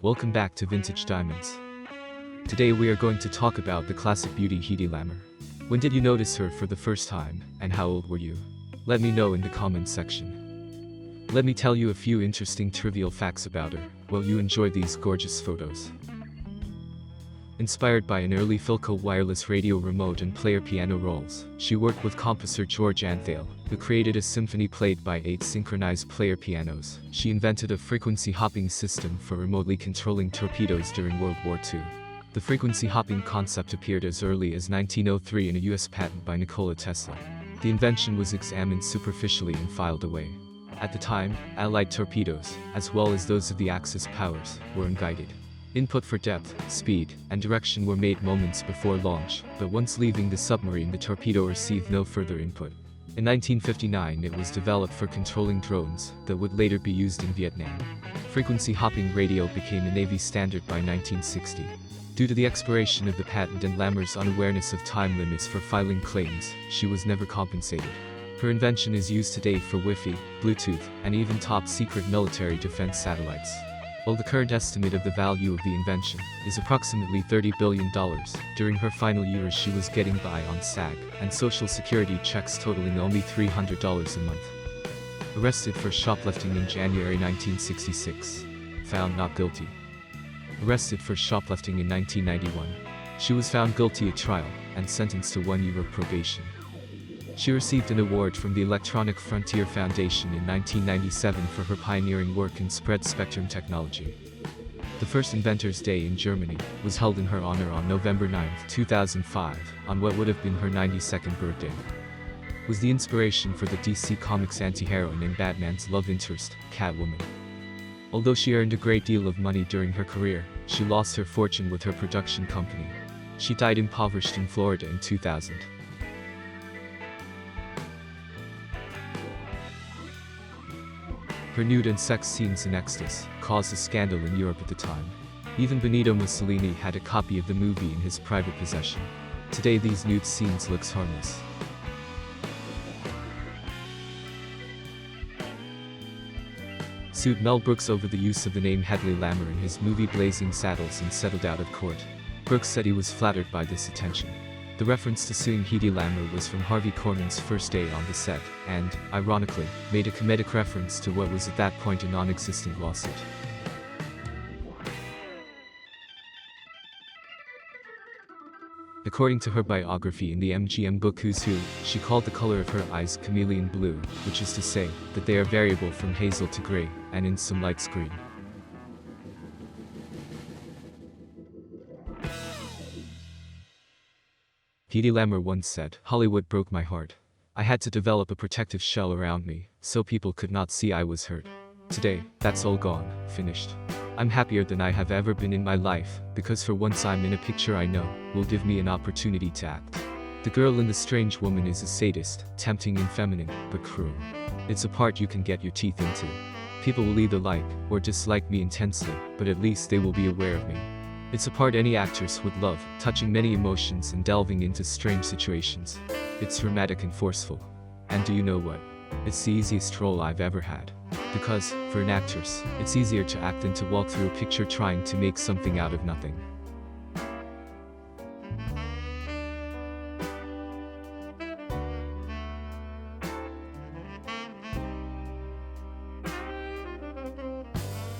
Welcome back to Vintage Diamonds. Today we are going to talk about the classic beauty Hedy Lamarr. When did you notice her for the first time, and how old were you? Let me know in the comments section. Let me tell you a few interesting trivial facts about her, while you enjoy these gorgeous photos. Inspired by an early Philco wireless radio remote and player piano rolls, she worked with composer George Antheil, who created a symphony played by 8 synchronized player pianos. She invented a frequency hopping system for remotely controlling torpedoes during World War II. The frequency hopping concept appeared as early as 1903 in a US patent by Nikola Tesla. The invention was examined superficially and filed away. At the time, Allied torpedoes, as well as those of the Axis powers, were unguided. Input for depth, speed, and direction were made moments before launch, but once leaving the submarine the torpedo received no further input. In 1959 it was developed for controlling drones, that would later be used in Vietnam. Frequency hopping radio became a Navy standard by 1960. Due to the expiration of the patent and Lamarr's unawareness of time limits for filing claims, she was never compensated. Her invention is used today for Wi-Fi, Bluetooth, and even top-secret military defense satellites. While the current estimate of the value of the invention is approximately $30 billion, during her final years she was getting by on SAG and Social Security checks totaling only $300 a month. Arrested for shoplifting in January 1966. Found not guilty. Arrested for shoplifting in 1991. She was found guilty at trial and sentenced to 1 year of probation. She received an award from the Electronic Frontier Foundation in 1997 for her pioneering work in spread-spectrum technology. The first Inventors' Day in Germany was held in her honor on November 9, 2005, on what would have been her 92nd birthday. Was the inspiration for the DC Comics anti-heroine and Batman's love interest, Catwoman. Although she earned a great deal of money during her career, she lost her fortune with her production company. She died impoverished in Florida in 2000. Her nude and sex scenes in Ecstasy caused a scandal in Europe at the time. Even Benito Mussolini had a copy of the movie in his private possession. Today these nude scenes looks harmless. Sued Mel Brooks over the use of the name Hedy Lamarr in his movie Blazing Saddles and settled out of court. Brooks said he was flattered by this attention. The reference to suing Hedy Lamarr was from Harvey Korman's first day on the set, and, ironically, made a comedic reference to what was at that point a non-existent lawsuit. According to her biography in the MGM book Who's Who, she called the color of her eyes chameleon blue, which is to say, that they are variable from hazel to gray, and in some lights green. Hedy Lamarr once said, "Hollywood broke my heart. I had to develop a protective shell around me, so people could not see I was hurt. Today, that's all gone, finished. I'm happier than I have ever been in my life, because for once I'm in a picture I know will give me an opportunity to act. The girl in The Strange Woman is a sadist, tempting and feminine, but cruel. It's a part you can get your teeth into. People will either like or dislike me intensely, but at least they will be aware of me. It's a part any actress would love, touching many emotions and delving into strange situations. It's dramatic and forceful. And do you know what? It's the easiest role I've ever had. Because, for an actress, it's easier to act than to walk through a picture trying to make something out of nothing."